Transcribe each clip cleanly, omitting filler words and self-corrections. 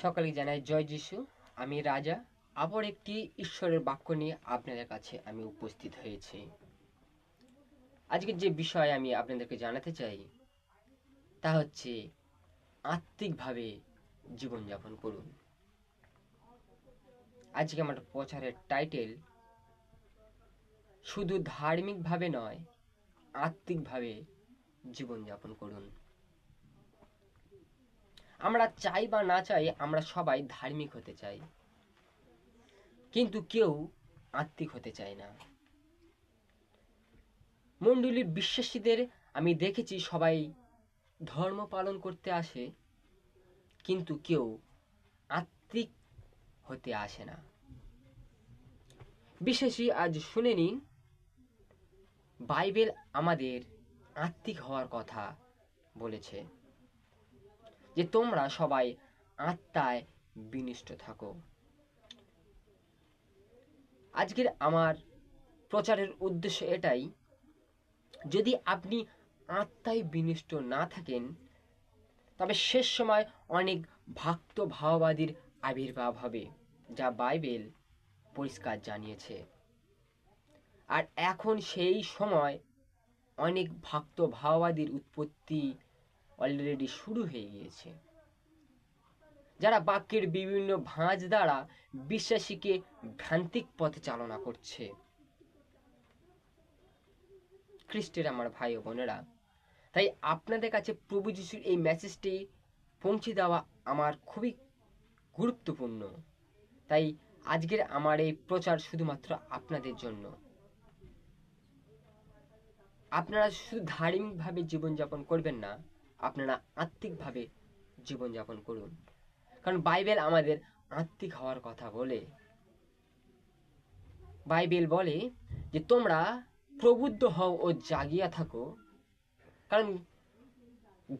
সকলকে জানাই জয় যিশু। আমি রাজা আবার একটি ঈশ্বরের বাক্য নিয়ে আপনাদের কাছে আমি উপস্থিত হয়েছি। আজকের যে বিষয় আমি আপনাদেরকে জানাতে চাই তা হচ্ছে আত্মিকভাবে জীবনযাপন করুন। আজকে আমার প্রচারের টাইটেল শুধু ধার্মিকভাবে নয়, আত্মিকভাবে জীবনযাপন করুন। আমরা চাই বা না চাই, আমরা সবাই ধার্মিক হতে চাই, কিন্তু কেউ আত্মিক হতে চায় না। মণ্ডলীর বিশ্বাসীদের আমি দেখেছি সবাই ধর্ম পালন করতে আসে, কিন্তু কেউ আত্মিক হতে আসে না। বিশেষই আজ শুনে নিন, বাইবেল আমাদের আত্মিক হওয়ার কথা বলেছে, যে তোমরা সবাই আত্মায় বিনিষ্ট থাকো। আজকের আমার প্রচারের উদ্দেশ্য এটাই, যদি আপনি আত্মায় বিনিষ্ট না থাকেন তবে শেষ সময় অনেক ভক্ত ভাওবাদীর আবির্ভাব হবে, যা বাইবেল পরিষ্কার জানিয়েছে। আর এখন সেই সময় অনেক ভক্ত ভাওবাদীর উৎপত্তি অলরেডি শুরু হয়ে গিয়েছে, যারা বাক্যের বিভিন্ন ভাঁজ দ্বারা বিশ্বাসীকে ভ্রান্তিক পথে চালনা করছে। খ্রিস্টের আমার ভাই ও বোনেরা, তাই আপনাদের কাছে প্রভু যিশুর এই মেসেজটি পৌঁছে দেওয়া আমার খুবই গুরুত্বপূর্ণ। তাই আজকের আমার এই প্রচার শুধুমাত্র আপনাদের জন্য। আপনারা শুধু ধার্মিকভাবে জীবনযাপন করবেন না, আপনারা আত্মিকভাবে জীবনযাপন করুন। কারণ বাইবেল আমাদের আত্মিক হওয়ার কথা বলে। বাইবেল বলে যে তোমরা প্রবুদ্ধ হও ও জাগিয়া থাকো, কারণ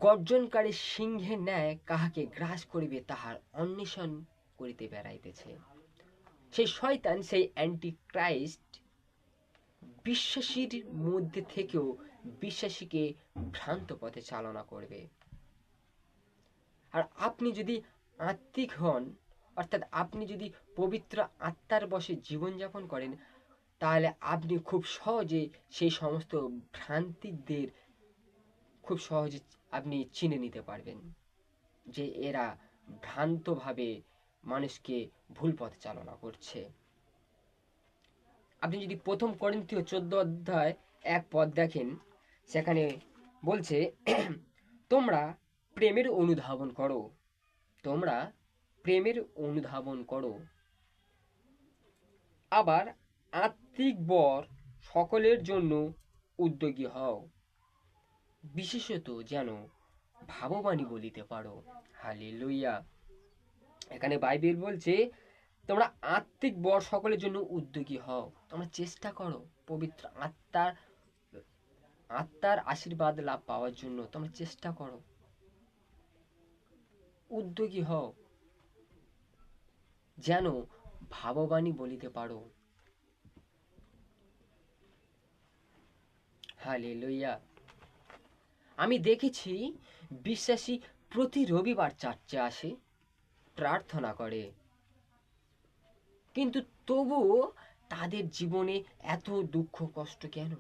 গর্জনকারী সিংহের ন্যায় কাহাকে গ্রাস করিবে তাহার অন্বেষণ করিতে বেড়াইতেছে। সেই শয়তান, সেই অ্যান্টি ক্রাইস্ট বিশ্বাসীর মধ্যে থেকেও বিশ্বাসীকে ভ্রান্ত পথে চালনা করবে। আর আপনি যদি আত্মিক হন, অর্থাৎ আপনি যদি পবিত্র আত্মার বশে জীবনযাপন করেন, তাহলে আপনি খুব সহজে সেই সমস্ত ভ্রান্তিকদের খুব সহজে আপনি চিনে নিতে পারবেন, যে এরা ভ্রান্তভাবে মানুষকে ভুল পথে চালনা করছে। আপনি যদি প্রথম করিন্থীয় 14 অধ্যায় 1 পদ দেখেন, সেখানে বলছে তোমরা প্রেমের অনুধাবন করো, তোমরা প্রেমের অনুধাবন করো, আবার আত্মিক বর সকলের জন্য উদ্যোগী হও, বিশেষত যেন ভাববাণী বলিতে পারো। হালেলুয়া। এখানে বাইবেল বলছে তোমরা আত্মিক বর সকলের জন্য উদ্যোগী হও। তোমরা চেষ্টা করো পবিত্র আত্মার আশীর্বাদ লাভ পাওয়ার জন্য। তোমরা চেষ্টা করো, উদ্যোগী হও, যেন ভাববাণী বলিতে পারো। হালেলুয়া। আমি দেখেছি বিশ্বাসী প্রতি রবিবার চার্চে আসে, প্রার্থনা করে, কিন্তু তবুও তাদের জীবনে এত দুঃখ কষ্ট কেন?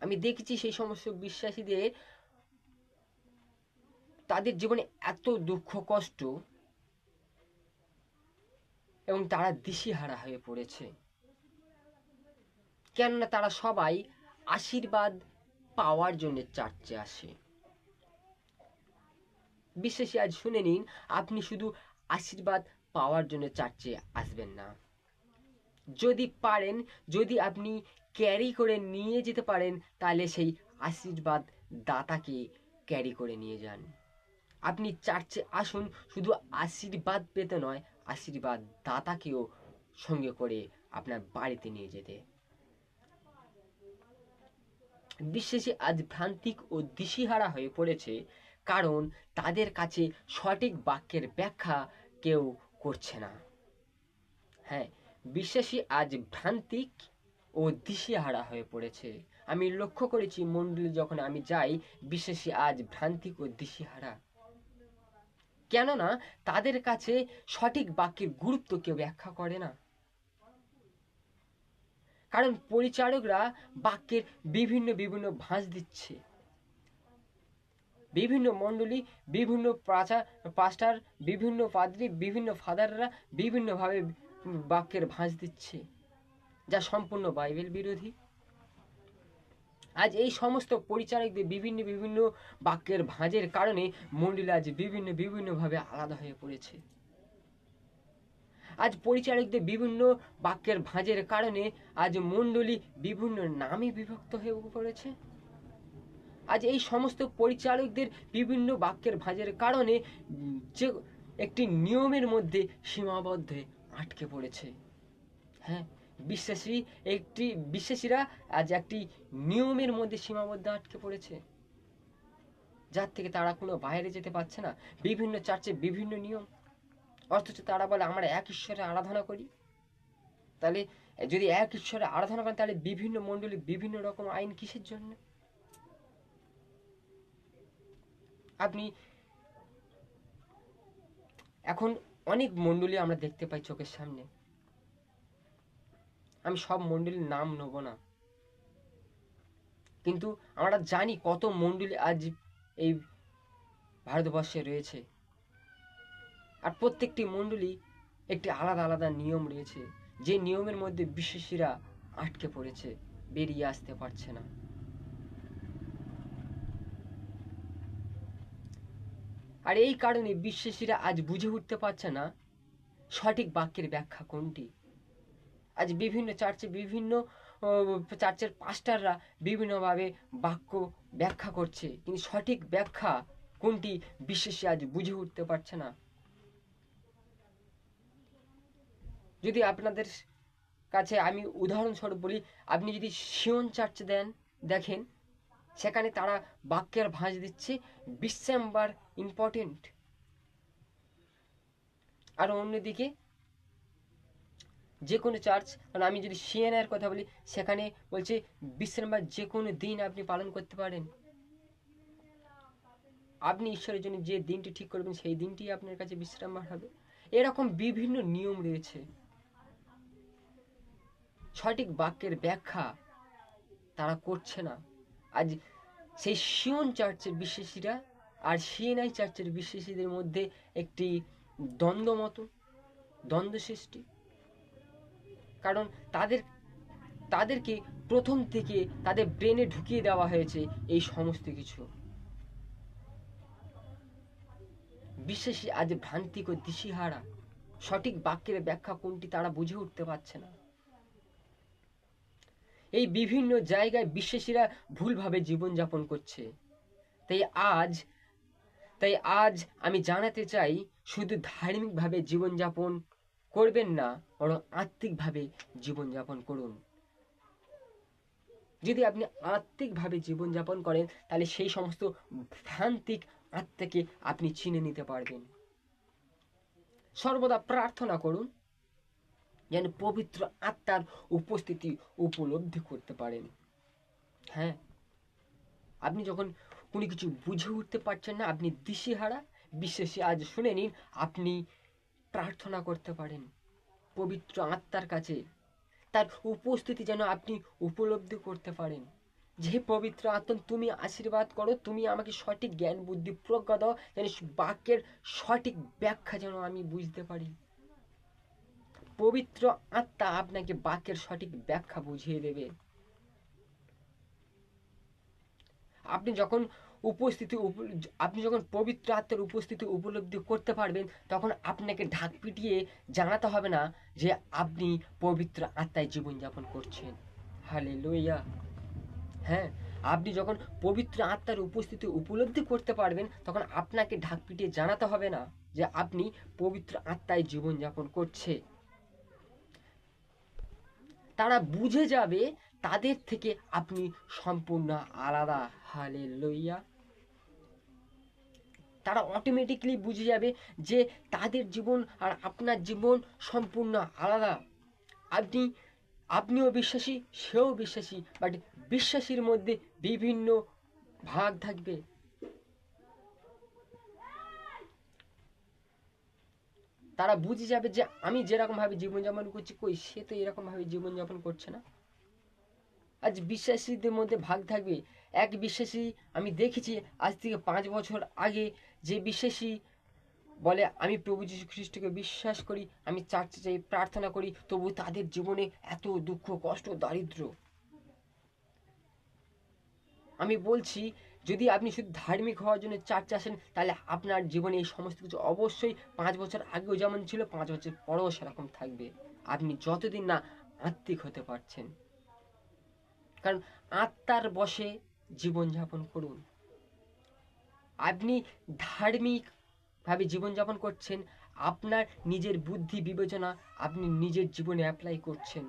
আমি দেখেছি সেই সমস্ত বিশ্বাসীদের, তাদের জীবনে এত দুঃখ কষ্ট এবং তারা দিশেহারা হয়ে পড়েছে, কেননা তারা সবাই আশীর্বাদ পাওয়ার জন্য চার্চে আসে। বিশ্বাসী আজ শুনে নিন, আপনি শুধু আশীর্বাদ পাওয়ার জন্য চার্চে আসবেন না। যদি পারেন, যদি আপনি ক্যারি করে নিয়ে যেতে পারেন, তাহলে সেই আশীর্বাদ দাতাকে ক্যারি করে নিয়ে যান। আপনি চার্চে আসুন শুধু আশীর্বাদ পেতে নয়, আশীর্বাদ দাতাকেও সঙ্গে করে আপনার বাড়িতে নিয়ে যেতে। বিশ্বাসী আজ ভ্রান্তিক ও দিশেহারা হয়ে পড়েছে, কারণ তাদের কাছে সঠিক বাক্যের ব্যাখ্যা কেউ করছে না। হ্যাঁ, বিশ্বাসী আজ ভ্রান্তিক ও দিশেহারা হয়ে পড়েছে। আমি লক্ষ্য করেছি মণ্ডলী যখন আমি যাই, বিশ্বাসী আজ ভ্রান্তিক ও দিশেহারা। কেননা তাদের কাছে সঠিক বাক্যের গুরুত্ব কেউ ব্যাখ্যা করে না। কারণ পরিচারকরা বাক্যের বিভিন্ন বিভিন্ন ভাঁজ দিচ্ছে, বিভিন্ন মণ্ডলী, বিভিন্ন পাস্টার, বিভিন্ন পাদ্রী, বিভিন্ন ফাদাররা বিভিন্নভাবে বাক্যের ভাঁজ দিচ্ছে, যা সম্পূর্ণ বাইবেল বিরোধী। আজ এই সমস্ত পরিচারকদের বিভিন্ন বিভিন্ন বাক্যের ভাঁজের কারণে মণ্ডলী আজ বিভিন্ন বিভিন্নভাবে আলাদা হয়ে পড়েছে। আজ পরিচারকদের বিভিন্ন বাক্যের ভাঁজের কারণে আজ মণ্ডলী বিভিন্ন নামে বিভক্ত হয়ে পড়েছে। আজ এই সমস্ত পরিচারকদের বিভিন্ন বাক্যের ভাঁজের কারণে যে একটি নিয়মের মধ্যে সীমাবদ্ধ আটকে পড়েছে। হ্যাঁ, বিশ্বাসীরা আজ একটি নিয়মের মধ্যে সীমাবদ্ধ আটকে পড়েছে, যার থেকে তারা কোনো বাইরে যেতে পারছে না। বিভিন্ন চার্চে বিভিন্ন নিয়ম, অথচ তারা বলে আমরা এক ঈশ্বরে আরাধনা করি। তাহলে যদি এক ঈশ্বরে আরাধনা করেন, তাহলে বিভিন্ন মণ্ডলী বিভিন্ন রকম আইন কিসের জন্য? আপনি এখন অনেক মণ্ডলী আমরা দেখতে পাই চোখের সামনে। আমি সব মণ্ডলীর নাম নেব না, কিন্তু আমরা জানি কত মণ্ডলী আজ এই ভারতবর্ষে রয়েছে, আর প্রত্যেকটি মণ্ডলী একটি আলাদা আলাদা নিয়ম রয়েছে, যে নিয়মের মধ্যে বিশ্বাসীরা আটকে পড়েছে, বেরিয়ে আসতে পারছে না। আর এই কারণে বিশ্বাসীরা আজ বুঝে উঠতে পারছে না সঠিক বাক্যের ব্যাখ্যা কোনটি। আজ বিভিন্ন চার্চের পাস্টাররা বিভিন্নভাবে বাক্য ব্যাখ্যা করছে, কিন্তু সঠিক ব্যাখ্যা কোনটি বিশ্বাসী আজ বুঝে উঠতে পারছে না। যদি আপনাদের কাছে আমি উদাহরণস্বরূপ বলি, আপনি যদি সিয়ন চার্চে দেখেন, সেখানে তারা বাক্যের ভাঁজ দিচ্ছে ডিসেম্বর ইম্পর্টেন্ট, আর অন্যদিকে যে কোনো চার্চ, মানে আমি যদি সিএনআর কথা বলি, সেখানে বলছে ডিসেম্বর যে কোনো দিন আপনি পালন করতে পারেন, আপনি ঈশ্বরের জন্য যে দিনটি ঠিক করবেন সেই দিনটি আপনার কাছে বিশ্রামবার হবে। এরকম বিভিন্ন নিয়ম রয়েছে। সঠিক বাক্যের ব্যাখ্যা তারা করছে না। আজ সেই সিয়ন চার্চের বিশ্বাসীরা আর সিএনআই চার্চের বিশ্বাসীদের মধ্যে একটি দ্বন্দ্ব সৃষ্টি। কারণ তাদেরকে প্রথম থেকে তাদের ব্রেনে ঢুকিয়ে দেওয়া হয়েছে এই সমস্ত কিছু। বিশ্বাসী আজ ভ্রান্তিক ও দিশাহারা, সঠিক বাক্যের ব্যাখ্যা কোনটি তারা বুঝে উঠতে পারছে না। এই বিভিন্ন জায়গায় বিশ্বাসীরা ভুলভাবে জীবনযাপন করছে। তাই আজ আমি জানাতে চাই, শুধু ধার্মিকভাবে জীবনযাপন করবেন না, বরং আত্মিকভাবে জীবনযাপন করুন। যদি আপনি আত্মিকভাবে জীবনযাপন করেন, তাহলে সেই সমস্ত ভ্রান্তিক আত্মাকে আপনি চিনে নিতে পারবেন। সর্বদা প্রার্থনা করুন যেন পবিত্র আত্মার উপস্থিতি উপলব্ধি করতে পারেন। হ্যাঁ, আপনি যখন কোনো কিছু বুঝে উঠতে পারছেন না, আপনি দিশেহারা, বিশ্বাসী আজ শুনে নিন, আপনি প্রার্থনা করতে পারেন পবিত্র আত্মার কাছে, তার উপস্থিতি যেন আপনি উপলব্ধি করতে পারেন। যে পবিত্র আত্মা, তুমি আশীর্বাদ করো, তুমি আমাকে সঠিক জ্ঞান বুদ্ধি প্রজ্ঞা দাও, যেন বাক্যের সঠিক ব্যাখ্যা যেন আমি বুঝতে পারি। পবিত্র আত্মা আপনাকে বাক্যের সঠিক ব্যাখ্যা বুঝিয়ে দেবে। আপনি যখন পবিত্র আত্মার উপস্থিতি উপলব্ধি করতে পারবেন, তখন আপনাকে ঢাক পিটিয়ে জানাতে হবে না যে আপনি পবিত্র আত্মায় জীবনযাপন করছেন। হালেলুয়া। হ্যাঁ, আপনি যখন পবিত্র আত্মার উপস্থিতি উপলব্ধি করতে পারবেন, তখন আপনাকে ঢাক পিটিয়ে জানাতে হবে না যে আপনি পবিত্র আত্মায় জীবনযাপন করছে। তারা বুঝে যাবে তাদের থেকে আপনি সম্পূর্ণ আলাদা। হালেলুয়া। তারা অটোমেটিক্যালি বুঝে যাবে যে তাদের জীবন আর আপনার জীবন সম্পূর্ণ আলাদা। আপনিও বিশ্বাসী, সেও বিশ্বাসী, বাট বিশ্বাসীর মধ্যে বিভিন্ন ভাগ থাকবে। তারা বুঝে যাবে যে আমি যেরকমভাবে জীবনযাপন করছি, কই সে তো এরকমভাবে জীবনযাপন করছে না। আজ বিশ্বাসীদের মধ্যে ভাগ থাকবে। এক বিশ্বাসী আমি দেখেছি আজ থেকে 5 বছর আগে, যে বিশ্বাসী বলে আমি প্রভু যীশু খ্রিস্টকে বিশ্বাস করি, আমি চার্চে যাই, প্রার্থনা করি, তবু তাদের জীবনে এত দুঃখ কষ্ট দারিদ্র। আমি বলছি, যদি আপনি শুধু ধার্মিক হওয়ার জন্য চার্চে আসেন, তাহলে আপনার জীবনে এই সমস্ত কিছু অবশ্যই 5 বছর আগেও যেমন ছিল 5 বছর পরেও সেরকম থাকবে, আপনি যতদিন না আত্মিক হতে পারছেন। কারণ আত্মার বশে জীবনযাপন করুন। আপনি ধার্মিকভাবে জীবনযাপন করছেন, আপনার নিজের বুদ্ধি বিবেচনা আপনি নিজের জীবনে অ্যাপ্লাই করছেন।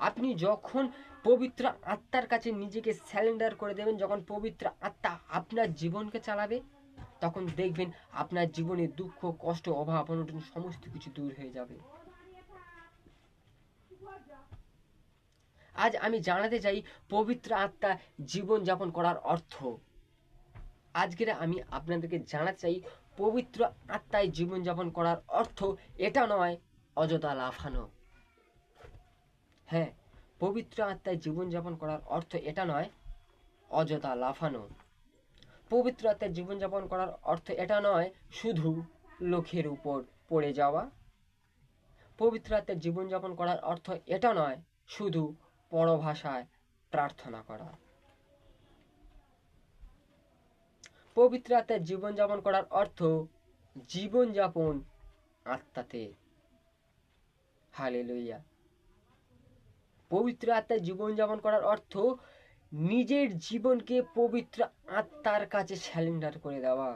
আপনি যখন পবিত্র আত্মার কাছে নিজেকে স্যারেন্ডার করে দেবেন, যখন পবিত্র আত্মা আপনার জীবনকে চালাবে, তখন দেখবেন আপনার জীবনে দুঃখ কষ্ট অভাব অনটন সমস্ত কিছু দূর হয়ে যাবে। আজ আমি জানাতে চাই পবিত্র আত্মা জীবনযাপন করার অর্থ। আজকের আমি আপনাদেরকে জানাতে চাই পবিত্র আত্মায় জীবনযাপন করার অর্থ এটা নয় অযথা লাফানো। হ্যাঁ, পবিত্র আত্মায় জীবনযাপন করার অর্থ এটা নয় অযথা লাফানো। পবিত্র আত্মায় জীবনযাপন করার অর্থ এটা নয় শুধু লোকের উপর পড়ে যাওয়া। পবিত্র আত্মায় জীবনযাপন করার অর্থ এটা নয় শুধু পরভাষায় প্রার্থনা করা। পবিত্র আত্মায় জীবনযাপন করার অর্থ জীবনযাপন আত্মাতে। হালেলুয়া। পবিত্র আত্মায় জীবনযাপন করার অর্থ নিজের জীবনকে পবিত্র আত্মার কাছে স্যারেন্ডার করে দেওয়া।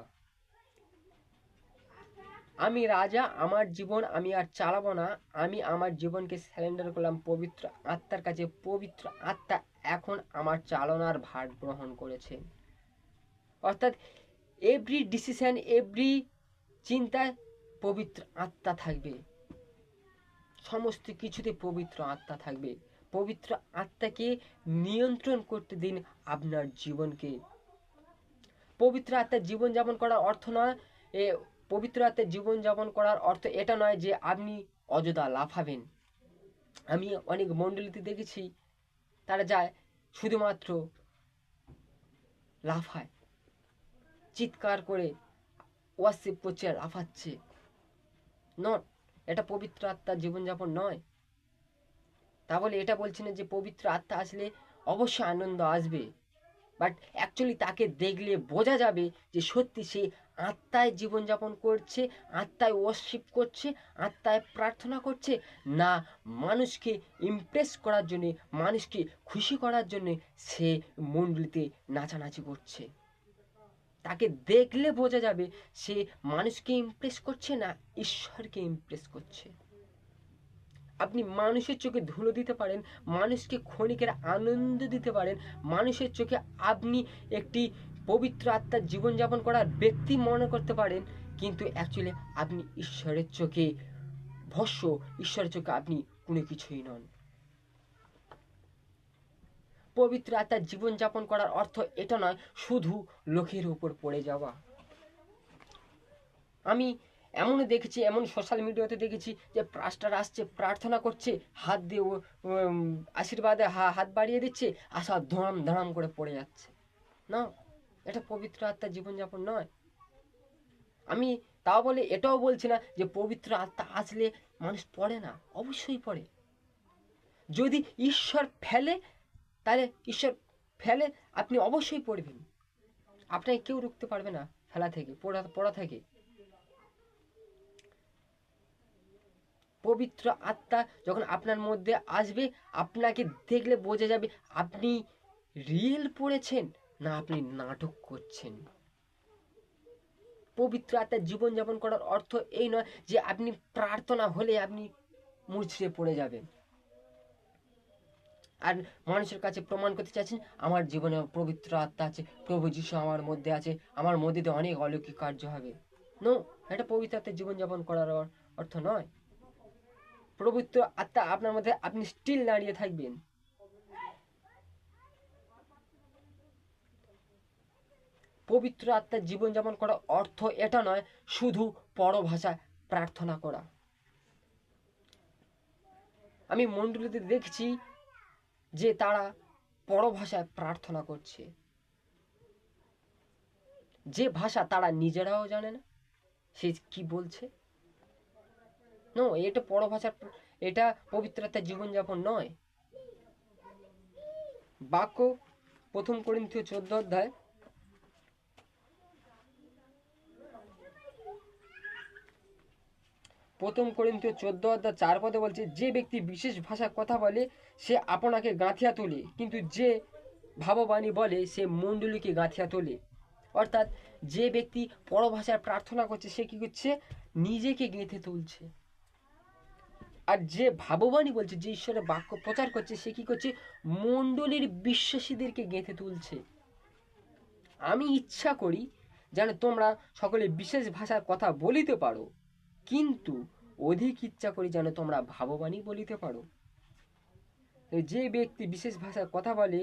আমি রাজা, আমার জীবন আমি আর চালাবো না, আমি আমার জীবনকে স্যারেন্ডার করলাম পবিত্র আত্মার কাছে। পবিত্র আত্মা এখন আমার চালনার ভার গ্রহণ করেছে। অর্থাৎ এভরি ডিসিশন, এভরি চিন্তায় পবিত্র আত্মা থাকবে, সমস্ত কিছুতে পবিত্র আত্মা থাকবে। পবিত্র আত্মাকে নিয়ন্ত্রণ করতে দিন আপনার জীবনকে। পবিত্র আত্মার জীবনযাপন করার অর্থ নয় পবিত্র আত্মার জীবনযাপন করার অর্থ এটা নয় যে আপনি অযথা লাফাবেন। আমি অনেক মণ্ডলীতে দেখেছি তারা যায় শুধুমাত্র লাফায়, চিৎকার করে ওয়ার্শিপ করছে, লাফাচ্ছে। নট, এটা পবিত্র আত্মার জীবনযাপন নয়। তা বলে এটা বলছি না যে পবিত্র আত্মা আসলে অবশ্যই আনন্দ আসবে, বাট অ্যাকচুয়ালি তাকে দেখলে বোঝা যাবে যে সত্যি সে আত্মায় জীবনযাপন করছে, আত্মায় ওয়ার্শিপ করছে, আত্মায় প্রার্থনা করছে, না মানুষকে ইমপ্রেস করার জন্যে, মানুষকে খুশি করার জন্যে সে মণ্ডলীতে নাচানাচি করছে। তাকে দেখলে বোঝা যাবে সে মানুষকে ইমপ্রেস করছে না ঈশ্বরকে ইমপ্রেস করছে। আপনি মানুষের চোখে ধুলো দিতে পারেন, মানুষকে ক্ষণিকের আনন্দ দিতে পারেন, মানুষের চোখে আপনি একটি পবিত্র আত্মার জীবনযাপন করার ব্যক্তি মনে করতে পারেন, কিন্তু অ্যাকচুয়ালি আপনি ঈশ্বরের চোখে ভস্য, ঈশ্বরের চোখে আপনি কোনো কিছুই নন। পবিত্র আত্মার জীবনযাপন করার অর্থ এটা নয় শুধু লোকের উপর পড়ে যাওয়া। আমি এমনও দেখেছি, এমন সোশ্যাল মিডিয়াতে দেখেছি যে পাস্টার আসছে, প্রার্থনা করছে, হাত দিয়ে আশীর্বাদে হাত বাড়িয়ে দিচ্ছে, আর সব ধড়াম ধড়াম করে পড়ে যাচ্ছে। না, এটা পবিত্র আত্মার জীবনযাপন নয়। আমি তাও বলে এটাও বলছি না যে পবিত্র আত্মা আসলে মানুষ পড়ে না, অবশ্যই পড়ে। যদি ঈশ্বর ফেলে, তাহলে ঈশ্বর ফেলে আপনি অবশ্যই পড়বেন, আপনাকে কেউ রুখতে পারবে না ফেলা থেকে, পড়া থেকে। পবিত্র আত্মা যখন আপনার মধ্যে আসবে, আপনাকে দেখলে বোঝা যাবে আপনি রিয়েল পড়েছেন না আপনি নাটক করছেন। পবিত্র আত্মার জীবনযাপন করার অর্থ এই নয় যে আপনি প্রার্থনা হলে আপনি মুচড়ে পড়ে যাবেন আর মানুষের কাছে প্রমাণ করতে চাচ্ছেন আমার জীবনে পবিত্র আত্মা আছে, প্রভু যিশু আমার মধ্যে আছে, আমার মধ্যে দিয়ে অনেক অলৌকিক কার্য হবে। নো, এটা পবিত্র আত্মার জীবনযাপন করার অর্থ নয়। পবিত্র আত্মা আপনার মধ্যে, আপনি স্টিল দাঁড়িয়ে থাকবেন। পবিত্র আত্মার জীবনযাপন করার অর্থ এটা নয় শুধু পরভাষায় প্রার্থনা করা। আমি মণ্ডলীতে দেখছি যে তারা পরভাষায় প্রার্থনা করছে, যে ভাষা তারা নিজেরাও জানে না সে কি বলছে। নো, এটা পরভাষার, এটা পবিত্রতার জীবনযাপন নয়। বাক্য 1 করিন্থীয় 14 অধ্যায় 4 পদে বলছে, যে ব্যক্তি বিশেষ ভাষায় কথা বলে সে আপনাকে গাঁথিয়া তোলে, কিন্তু যে ভাববাণী বলে সে মণ্ডলীকে গাঁথিয়া তোলে। অর্থাৎ যে ব্যক্তি পরভাষায় প্রার্থনা করছে সে কি করছে? নিজেকে গেঁথে তুলছে। আর যে ভাববাণী বলছে, যে ঈশ্বরের বাক্য প্রচার করছে, সে কি করছে? মণ্ডলীর বিশ্বাসীদেরকে গেঁথে তুলছে। আমি ইচ্ছা করি যেন তোমরা সকলে বিশেষ ভাষায় কথা বলিতে পারো, কিন্তু অধিক ইচ্ছা করি যেন তোমরা ভাববাণী বলিতে পারো। যে ব্যক্তি বিশেষ ভাষায় কথা বলে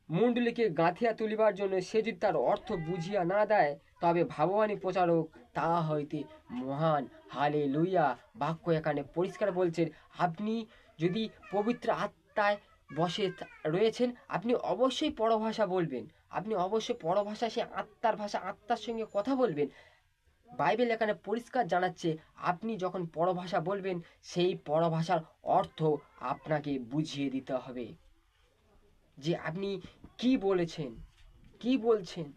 মণ্ডলীকে গাঁথিয়া তুলিবার জন্য, সে যদি তার অর্থ বুঝিয়া না দেয়, তবে ভাববাণী প্রচারক তাহা হইতে মহান। হালেলুয়া। বাক্য এখানে পরিষ্কার বলছেন, আপনি যদি পবিত্র আত্মায় বসে রয়েছেন, আপনি অবশ্যই পরভাষা বলবেন। আপনি অবশ্যই পরভাষা, সে আত্মার ভাষা, আত্মার সঙ্গে কথা বলবেন। বাইবেল এখানে পরিষ্কার জানাচ্ছে, আপনি যখন পরভাষা বলবেন, সেই পরভাষার অর্থ আপনাকে বুঝিয়ে দিতে হবে, যে আপনি কি বলেছেন, কি বলছেন।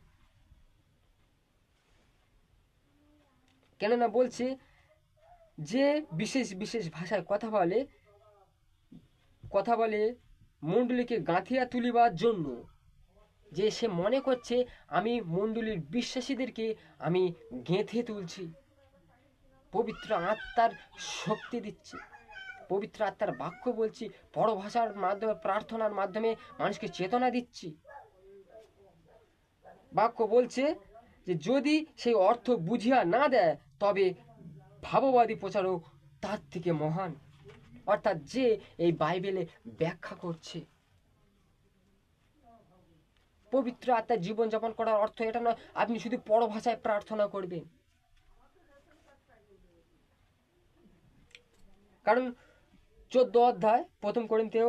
কেননা বলছে যে বিশেষ বিশেষ ভাষায় কথা বলে মণ্ডলীকে গাঁথিয়া তুলিবার জন্য, যে সে মনে করছে আমি মণ্ডলীর বিশ্বাসীদেরকে আমি গেঁথে তুলছি, পবিত্র আত্মার শক্তি দিচ্ছি, পবিত্র আত্মার বাক্য বলছি, পরভাষার মাধ্যমে, প্রার্থনার মাধ্যমে মানুষকে চেতনা দিচ্ছি। বাক্য বলছে যে যদি সেই অর্থ বুঝিয়া না দেয়, তবে ভাববাদী প্রচারক তার থেকে মহান। অর্থাৎ যে এই বাইবেলে ব্যাখ্যা করছে। পবিত্র আত্মার জীবনযাপন করার অর্থ এটা নয় আপনি শুধু পরভাষায় প্রার্থনা করবেন। কারণ 14 অধ্যায় 1 করিন্থীয়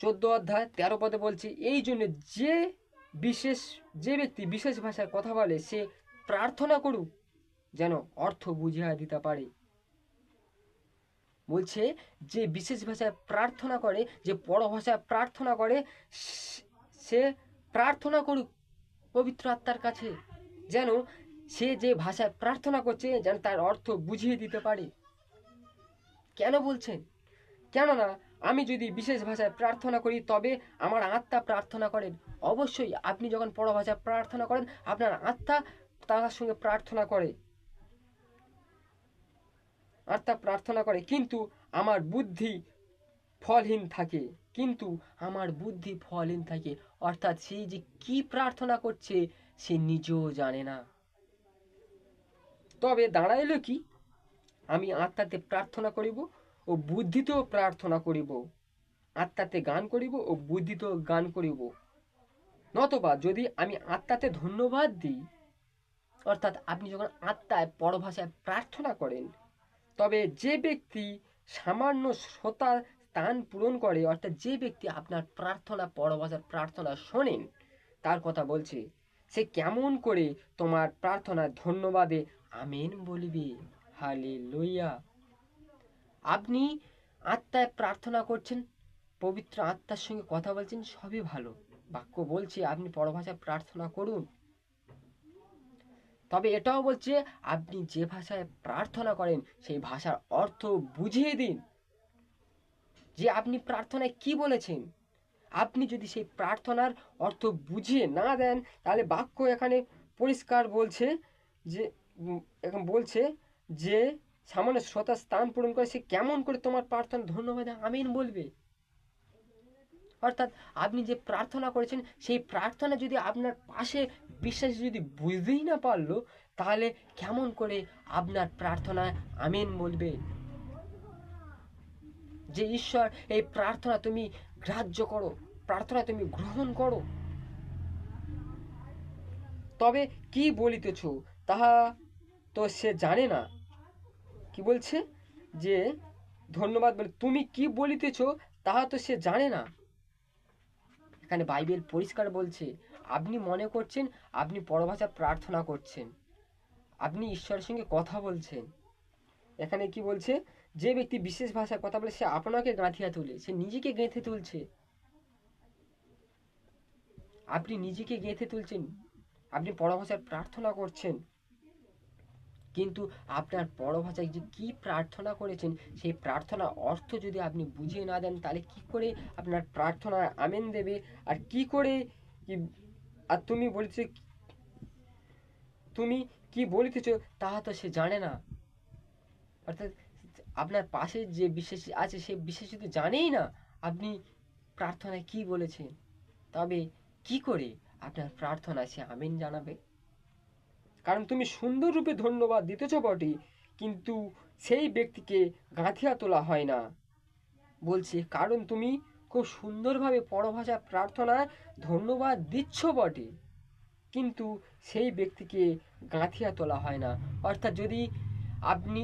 14 অধ্যায় 13 পদে বলছি, এই জন্য যে ব্যক্তি বিশেষ ভাষায় কথা বলে সে প্রার্থনা করুক যেন অর্থ বুঝিয়া দিতে পারে। বলছে যে বিশেষ ভাষায় প্রার্থনা করে, যে পরভাষায় প্রার্থনা করে, সে প্রার্থনা করুক পবিত্র আত্মার কাছে, যেন সে যে ভাষায় প্রার্থনা করছে যেন তার অর্থ বুঝিয়ে দিতে পারে। কেন বলছেন? কেননা আমি যদি বিশেষ ভাষায় প্রার্থনা করি, তবে আমার আত্মা প্রার্থনা করেন। অবশ্যই আপনি যখন পরভাষায় প্রার্থনা করেন, আপনার আত্মা তার সঙ্গে প্রার্থনা করে, আত্মা প্রার্থনা করে, কিন্তু আমার বুদ্ধি ফলহীন থাকে। অর্থাৎ সে যে কি প্রার্থনা করছে সে নিজেও জানে না। তবে দাঁড়াইল কি? আমি আত্মাতে প্রার্থনা করিব ও বুদ্ধিতেও প্রার্থনা করিব, আত্মাতে গান করিব ও বুদ্ধিতেও গান করিব। নতবা যদি আমি আত্মাতে ধন্যবাদ দিই, অর্থাৎ আপনি যখন আত্মায় পরভাষায় প্রার্থনা করেন, তবে যে ব্যক্তি সামান্য শ্রোতার স্থান পূরণ করে, অর্থাৎ যে ব্যক্তি আপনার প্রার্থনা, পরভাষার প্রার্থনা শোনেন, তার কথা বলছে, সে কেমন করে তোমার প্রার্থনা ধন্যবাদে আমেন বলিবে। হালেলুয়া। আপনি আত্মায় প্রার্থনা করছেন, পবিত্র আত্মার সঙ্গে কথা বলছেন, সবই ভালো। বাক্য বলছে আপনি পরভাষায় প্রার্থনা করুন। তবে এটাও বলছে আপনি যে ভাষায় প্রার্থনা করেন সেই ভাষার অর্থ বুঝিয়ে দিন, যে আপনি প্রার্থনায় কি বলেছেন। আপনি যদি সেই প্রার্থনার অর্থ বুঝিয়ে না দেন, তাহলে বাক্য এখানে পরিষ্কার বলছে যে সামান্য শ্রোতা স্থান পূরণ করে সে কেমন করে তোমার প্রার্থনা ধন্যবাদ আমিন বলবে। অর্থাৎ আপনি যে প্রার্থনা করেছেন সেই প্রার্থনা যদি আপনার পাশে বিশ্বাসী যদি বুঝতেই না পারলো, তাহলে কেমন করে আপনার প্রার্থনায় আমিন বলবে। যে ঈশ্বর এই প্রার্থনা তুমি গ্রাহ্য করো, প্রার্থনা তুমি গ্রহণ করো। তবে কি বলিতেছ তাহা তো সে জানে না, কি বলছে যে ধন্যবাদ বলে তুমি কি বলিতেছ তাহা তো সে জানে না। এখানে বাইবেল পরিষ্কার বলছে আপনি মনে করছেন আপনি পরভাষা প্রার্থনা করছেন, আপনি ঈশ্বরের সঙ্গে কথা বলছেন। এখানে কি বলছে, যে ব্যক্তি বিশেষ ভাষায় কথা বলে সে আপনাকে গাঁথিয়া তোলে, সে নিজেকে গেঁথে তুলছে। আপনি নিজেকে গেঁথে তুলছেন, আপনি পরভাষায় প্রার্থনা করছেন, কিন্তু আপনার পরভাষায় যে কি প্রার্থনা করেছেন সেই প্রার্থনা অর্থ যদি আপনি বুঝিয়ে না দেন, তাহলে কি করে আপনার প্রার্থনা আমেন দেবে? আর কি করে আর তুমি কি বলিতেছ তাহা তো সে জানে না। অর্থাৎ আপনার পাশে যে বিশ্বাসী আছে সে বিশ্বাসী তো জানেই না আপনি প্রার্থনায় কি বলেছেন, তবে কি করে আপনার প্রার্থনায় সে আমিন জানাবে? কারণ তুমি সুন্দর রূপে ধন্যবাদ দিতেছ বটে, কিন্তু সেই ব্যক্তিকে গাঁথিয়া তোলা হয় না। বলছে কারণ তুমি খুব সুন্দরভাবে পরভাষা প্রার্থনায় ধন্যবাদ দিচ্ছ বটে, কিন্তু সেই ব্যক্তিকে গাঁথিয়া তোলা হয় না। অর্থাৎ যদি আপনি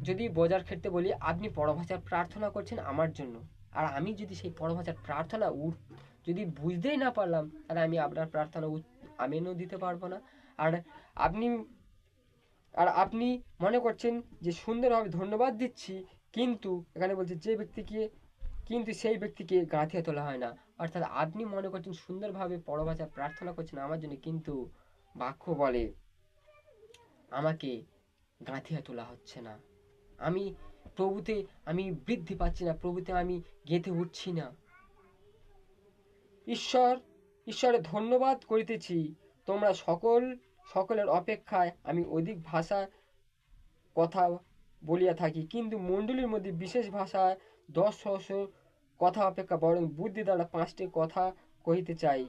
যদি বোঝার ক্ষেত্রে বলি, আপনি পরভাষার প্রার্থনা করছেন আমার জন্য, আর আমি যদি সেই পরভাষার প্রার্থনা যদি বুঝতেই না পারলাম, তাহলে আমি আপনার প্রার্থনা আমিনও দিতে পারবো না। আর আপনি আপনি মনে করছেন যে সুন্দরভাবে ধন্যবাদ দিচ্ছি, কিন্তু এখানে বলছে যে ব্যক্তিকে, কিন্তু সেই ব্যক্তিকে গাঁথিয়া তোলা হয় না। অর্থাৎ আপনি মনে করছেন সুন্দরভাবে পরভাষা প্রার্থনা করছেন আমার জন্য, কিন্তু বাক্য বলে আমাকে গাঁথিয়া তোলা হচ্ছে না, আমি প্রভুতে আমি বৃদ্ধি পাচ্ছি না, প্রভুতে আমি গেঁথে উঠছি না। ঈশ্বরের ধন্যবাদ করিতেছি, তোমরা সকলের অপেক্ষায় আমি অধিক ভাষা কথা বলিয়া থাকি, কিন্তু মণ্ডলীর মধ্যে বিশেষ ভাষায় 10 কথা অপেক্ষা বরং বুদ্ধি দ্বারা 5টি কথা কহিতে চাই,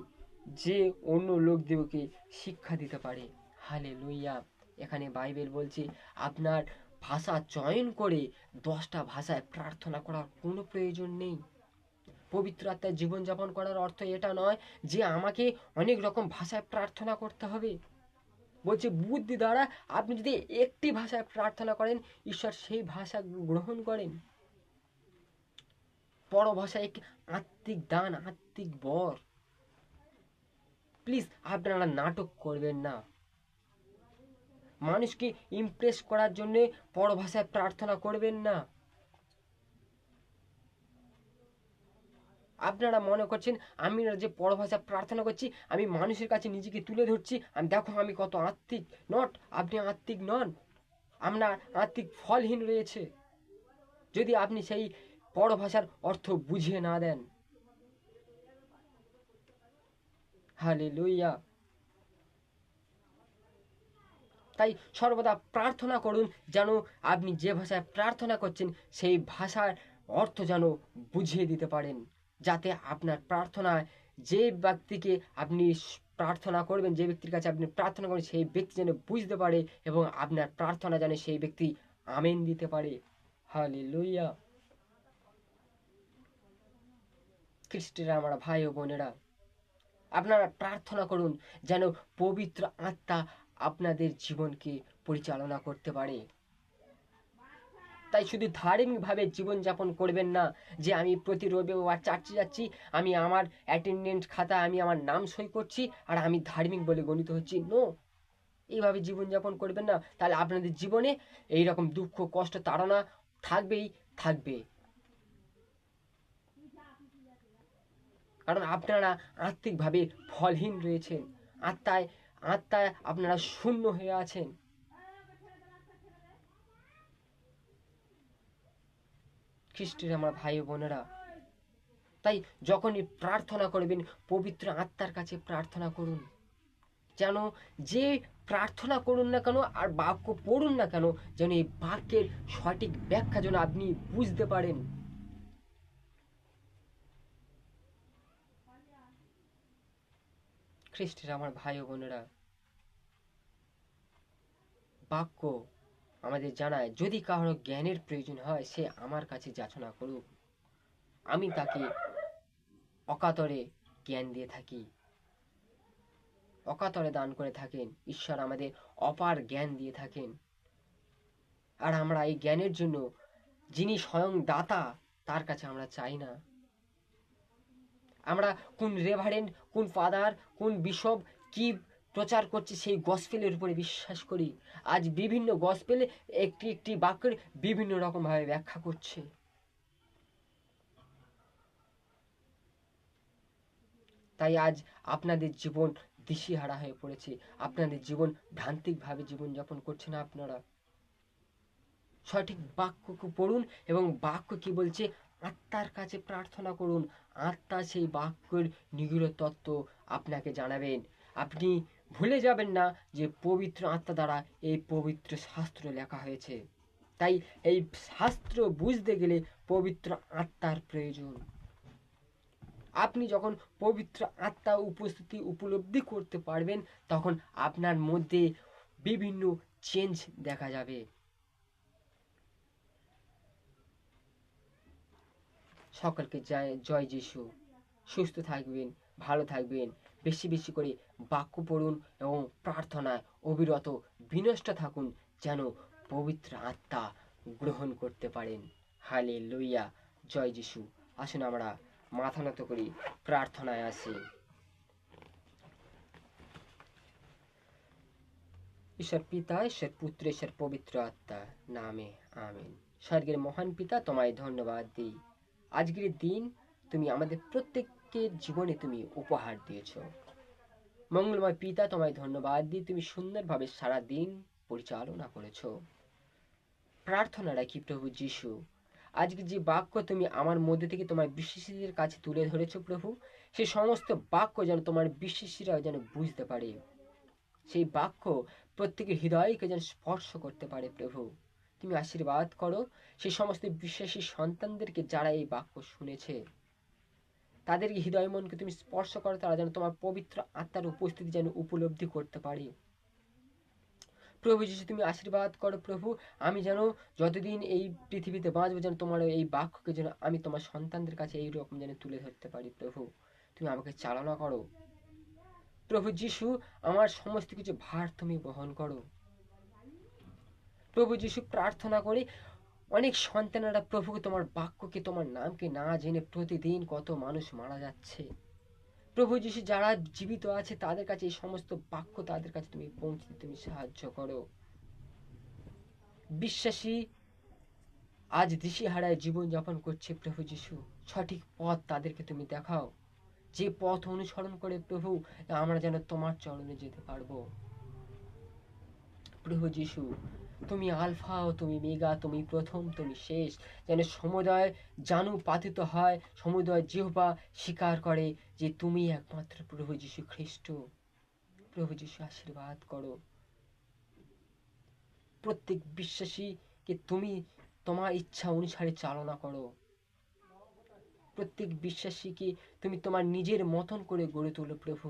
যে অন্য লোকদিগকে শিক্ষা দিতে পারে। হালেলুইয়া। এখানে বাইবেল বলছে আপনার ভাষা চয়ন করে 10টা ভাষায় প্রার্থনা করার কোনো প্রয়োজন নেই। পবিত্র আত্মায় জীবনযাপন করার অর্থ এটা নয় যে আমাকে অনেক রকম ভাষায় প্রার্থনা করতে হবে। বলছে বুদ্ধি দ্বারা আপনি যদি একটি ভাষায় প্রার্থনা করেন, ঈশ্বর সেই ভাষা গ্রহণ করেন। পরভাষা এক আত্মিক দান, আত্মিক বর। প্লিজ আপনারা নাটক করবেন না। মানুষকে ইমপ্রেস করার জন্য পরভাষায় প্রার্থনা করবেন না। আপনারা মনে করছেন আমি যে পরভাষা প্রার্থনা করছি আমি মানুষের কাছে নিজেকে তুলে ধরছি, আমি দেখো আমি কত আত্মিক। নট, আপনি আত্মিক নন, আপনার আত্মিক ফলহীন রয়েছে যদি আপনি সেই পরভাষার অর্থ বুঝিয়ে না দেন। হালেলুইয়া। তাই সর্বদা প্রার্থনা করুন যেন আপনি যে ভাষায় প্রার্থনা করছেন সেই ভাষার অর্থ যেন বুঝিয়ে দিতে পারেন, যাতে আপনার প্রার্থনায় যে ব্যক্তিকে আপনি প্রার্থনা করবেন, যে ব্যক্তির কাছে আপনি প্রার্থনা করবেন সেই ব্যক্তি যেন বুঝতে পারে এবং আপনার প্রার্থনা যেন সেই ব্যক্তি আমেন দিতে পারে। হালেলুইয়া। খ্রিস্টের আমার ভাই ও বোনেরা, আপনারা প্রার্থনা করুন যেন পবিত্র আত্মা আপনাদের জীবনকে পরিচালনা করতে পারে। তাই শুধু ধার্মিকভাবে জীবনযাপন করবেন না যে আমি প্রতি রবিবার চার্চে যাচ্ছি, আমি আমার অ্যাটেন্ডেন্স খাতায় আমি আমার নাম সই করছি আর আমি ধার্মিক বলে গণিত হচ্ছি। নো, এইভাবে জীবনযাপন করবেন না, তাহলে আপনাদের জীবনে এইরকম দুঃখ কষ্ট তাড়না থাকবেই থাকবে। কারণ আপনারা আত্মিকভাবে ফলহীন রয়েছেন, আত্মায় আপনারা শূন্য হয়ে আছেন। খ্রিস্টের আমার ভাই বোনেরা, তাই যখনই প্রার্থনা করবেন পবিত্র আত্মার কাছে প্রার্থনা করুন, যেন যে প্রার্থনা করুন না কেন আর বাক্য পড়ুন না কেন, যেন এই বাক্যের সঠিক ব্যাখ্যা যেন আপনি বুঝতে পারেন। খ্রিস্টের আমার ভাই বোনেরা, বাক্য আমাদের জানায় যদি কারো জ্ঞানের প্রয়োজন হয় সে আমার কাছে যাচনা করুক, আমি তাকে অকাতরে জ্ঞান দিয়ে থাকি, অকাতরে দান করে থাকেন। ঈশ্বর আমাদের অপার জ্ঞান দিয়ে থাকেন। আর আমরা এই জ্ঞানের জন্য যিনি স্বয়ং দাতা তার কাছে আমরা চাই না। আমরা কোন রেভারেন্ড, কোন ফাদার, কোন বিশপ কি প্রচার করছে সেই গসপেলের উপরে বিশ্বাস করি। আজ বিভিন্ন গসপেলে একটি একটি বাক্যের বিভিন্ন রকমভাবে ব্যাখ্যা করছে। তাই আজ আপনাদের জীবন দিশেহারা হয়ে পড়েছে, আপনাদের জীবন ভ্রান্তিকভাবে জীবনযাপন করছে না। আপনারা সঠিক বাক্যকে পড়ুন এবং বাক্য কি বলছে আত্মার কাছে প্রার্থনা করুন। আত্মা সেই বাক্যের নিগূঢ় তত্ত্ব আপনাকে জানাবেন। আপনি ভুলে যাবেন না যে পবিত্র আত্মা দ্বারা এই পবিত্র শাস্ত্র লেখা হয়েছে। তাই এই শাস্ত্র বুঝতে গেলে পবিত্র আত্মার প্রয়োজন। আপনি যখন পবিত্র আত্মা উপস্থিতি উপলব্ধি করতে পারবেন তখন আপনার মধ্যে বিভিন্ন চেঞ্জ দেখা যাবে। সকলকে জয় যিশু। সুস্থ থাকবেন, ভালো থাকবেন, বেশি বেশি করে বাক্য পড়ুন এবং প্রার্থনায় অবিরত বিনষ্ট থাকুন যেন পবিত্র আত্মা গ্রহণ করতে পারেন। হালেলুয়া, জয় যিশু। আসুন আমরা মাথা নত করি, প্রার্থনায় আসি। ঈশ্বর পিতা, ঈশ্বর পুত্র, ঈশ্বর পবিত্র আত্মা নামে আমিন। স্বর্গের মহান পিতা, তোমায় ধন্যবাদ দিই। আজকের দিন তুমি আমাদের প্রত্যেকের জীবনে তুমি উপহার দিয়েছ। মঙ্গলময় পিতা, তোমায় ধন্যবাদ দিই, তুমি সুন্দরভাবে সারা দিন পরিচালনা করেছ। প্রার্থনা রাখি প্রভু যিশু, আজকে যে বাক্য তুমি আমার মধ্যে থেকে তোমার বিশ্বাসীদের কাছে তুলে ধরেছ প্রভু, সেই সমস্ত বাক্য যেন তোমার বিশ্বাসীরা যেন বুঝতে পারে, সেই বাক্য প্রত্যেকের হৃদয়কে যেন স্পর্শ করতে পারে। প্রভু তুমি আশীর্বাদ করো সেই সমস্ত বিশ্বাসী সন্তানদেরকে যারা এই বাক্য শুনেছে, তাদের হৃদয় মনকে তুমি স্পর্শ করো, তারা যেন তোমার পবিত্র আত্মার উপস্থিতি যেন উপলব্ধি করতে পারে। প্রভু যিশু তুমি আশীর্বাদ করো প্রভু, আমি যেন যতদিন এই পৃথিবীতে বাঁচবো যেন তোমার এই বাক্যকে যেন আমি তোমার সন্তানদের কাছে এইরকম যেন তুলে ধরতে পারি। প্রভু তুমি আমাকে চালনা করো। প্রভু যিশু আমার সমস্ত কিছু ভার তুমি বহন করো। প্রভু যিশু প্রার্থনা করি অনেক সন্তানেরা প্রভুকে তোমার বাক্যকে তোমার নামকে না জেনে প্রতিদিন কত মানুষ মারা যাচ্ছে। প্রভু যিশু যারা জীবিত আছে তাদের কাছে এই সমস্ত বাক্য তাদের কাছে তুমি পৌঁছতে তুমি সাহায্য করো। বিশ্বাসী আজ দিশেহারায় জীবনযাপন করছে প্রভু যিশু, সঠিক পথ তাদেরকে তুমি দেখাও, যে পথ অনুসরণ করে প্রভু আমরা যেন তোমার চরণে যেতে পারবো। প্রভু যিশু তুমি আলফা ও তুমি মেগা, তুমি প্রথম তুমি শেষ, যেন সমুদয় জানু পাতিত হয়, সমুদয় জিহ্বা স্বীকার করে যে তুমি একমাত্র প্রভু যিশু খ্রিস্ট। প্রভু যিশু আশীর্বাদ করো প্রত্যেক বিশ্বাসীকে, তুমি তোমার ইচ্ছা অনুসারে চালনা করো। প্রত্যেক বিশ্বাসীকে তুমি তোমার নিজের মতন করে গড়ে তোলো প্রভু,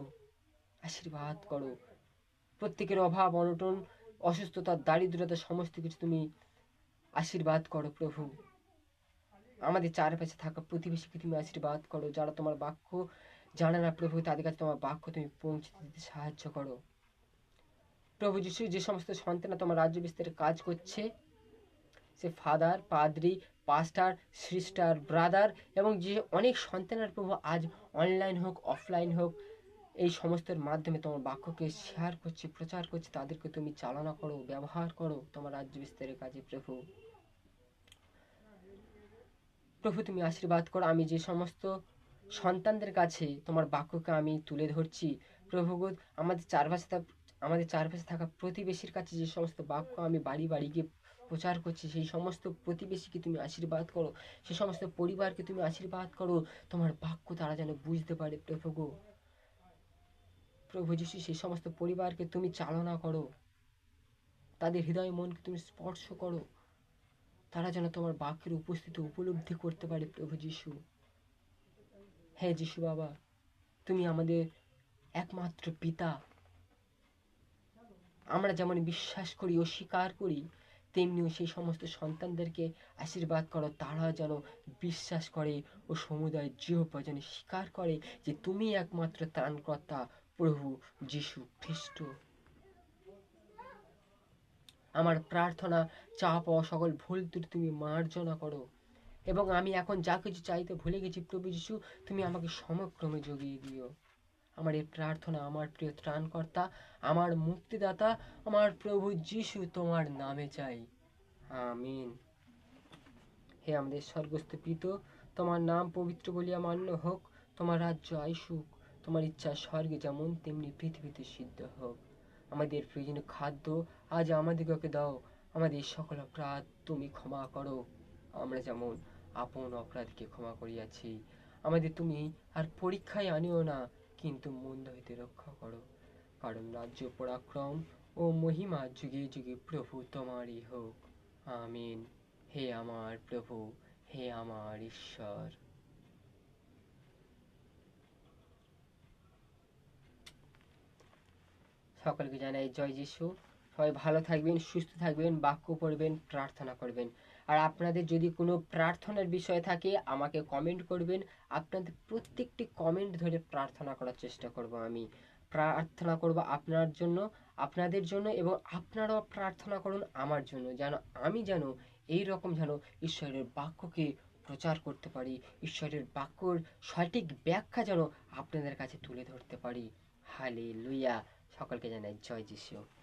আশীর্বাদ করো। প্রত্যেকের অভাব অনটন অসুস্থতা দারিদ্রতা সমস্ত কিছু তুমি আশীর্বাদ করো প্রভু। আমাদের চারপাশে থাকা প্রতিবেশীকে তুমি আশীর্বাদ করো, যারা তোমার বাক্য জানে না প্রভু তাদের কাছে তোমার বাক্য তুমি পৌঁছে দিতে সাহায্য করো। প্রভু যিশু যে সমস্ত সন্তানরা তোমার রাজ্য বিস্তারে কাজ করছে, সে ফাদার, পাদ্রি, পাস্টার, সিস্টার, ব্রাদার এবং যে অনেক সন্তানের প্রভু আজ অনলাইন হোক অফলাইন হোক এই সমস্তের মাধ্যমে তোমার বাক্যকে শেয়ার করছে, প্রচার করছে, তাদেরকে তুমি চালনা করো, ব্যবহার করো তোমার রাজ্য বিস্তারের কাজে। প্রভু প্রভু তুমি আশীর্বাদ করো। আমি যে সমস্ত সন্তানদের কাছে তোমার বাক্যকে আমি তুলে ধরছি প্রভু, আমাদের চারপাশে থাকা প্রতিবেশীর কাছে যে সমস্ত বাক্য আমি বাড়ি বাড়ি গিয়ে প্রচার করছি, সেই সমস্ত প্রতিবেশীকে তুমি আশীর্বাদ করো, সেই সমস্ত পরিবারকে তুমি আশীর্বাদ করো, তোমার বাক্য তারা যেন বুঝতে পারে প্রভু গো। প্রভু যিশু সেই সমস্ত পরিবারকে তুমি চালনা করো, তাদের হৃদয় মনকে তুমি স্পর্শ করো, তারা যেন তোমার বাক্যের উপস্থিতি উপলব্ধি করতে পারে প্রভু যিশু। হ্যাঁ যিশু বাবা, তুমি আমাদের একমাত্র পিতা। আমরা যেমন বিশ্বাস করি ও স্বীকার করি, তেমনিও সেই সমস্ত সন্তানদেরকে আশীর্বাদ করো, তারা যেন বিশ্বাস করে ও সমুদয় জিহ্বা যেন স্বীকার করে যে তুমি একমাত্র ত্রাণকর্তা প্রভু যিশু খ্রিস্ট। আমার প্রার্থনা, চাপ ও সকল ভুল ত্রুটি তুমি মার্জনা করো। এবং আমি এখন যা কিছু চাইতে ভুলে গেছি প্রভু যিশু, তুমি আমাকে সমক্রমে জগিয়ে দিও। আমার এই প্রার্থনা আমার প্রিয় ত্রাণকর্তা, আমার মুক্তিদাতা, আমার প্রভু যিশু তোমার নামে চাই, আমিন। হে আমাদের স্বর্গস্থ পিতা, তোমার নাম পবিত্র বলিয়া মান্য হোক, তোমার রাজ্য আইসুক, তোমার ইচ্ছা স্বর্গে যেমন তেমনি পৃথিবীতে সিদ্ধ হোক। আমাদের প্রয়োজনীয় খাদ্য আজ আমাদিগকে দাও, আমাদের সকল অপরাধ তুমি ক্ষমা করো, আমরা যেমন আপন অপরাধকে ক্ষমা করিয়াছি। আমাদের তুমি আর পরীক্ষায় আনিও না, কিন্তু মন্দ হইতে রক্ষা করো, কারণ রাজ্য, পরাক্রম ও মহিমা যুগে যুগে প্রভু তোমারই হোক, আমিন। হে আমার প্রভু, হে আমার ঈশ্বর। সকলকে জানাই জয় যিশু। সবাই ভালো থাকবেন, সুস্থ থাকবেন, বাক্য পড়বেন, প্রার্থনা করবেন। আর আপনাদের যদি কোনো প্রার্থনার বিষয় থাকে আমাকে কমেন্ট করবেন। আপনাদের প্রত্যেকটি কমেন্ট ধরে প্রার্থনা করার চেষ্টা করব। আমি প্রার্থনা করব আপনার জন্য, আপনাদের জন্য, এবং আপনারাও প্রার্থনা করুন আমার জন্য, যেন আমি যেন এই রকম যেন ঈশ্বরের বাক্যকে প্রচার করতে পারি, ঈশ্বরের বাক্যর সঠিক ব্যাখ্যা যেন আপনাদের কাছে তুলে ধরতে পারি। হালেলুয়া। সকলকে জানাই জয় যিশু।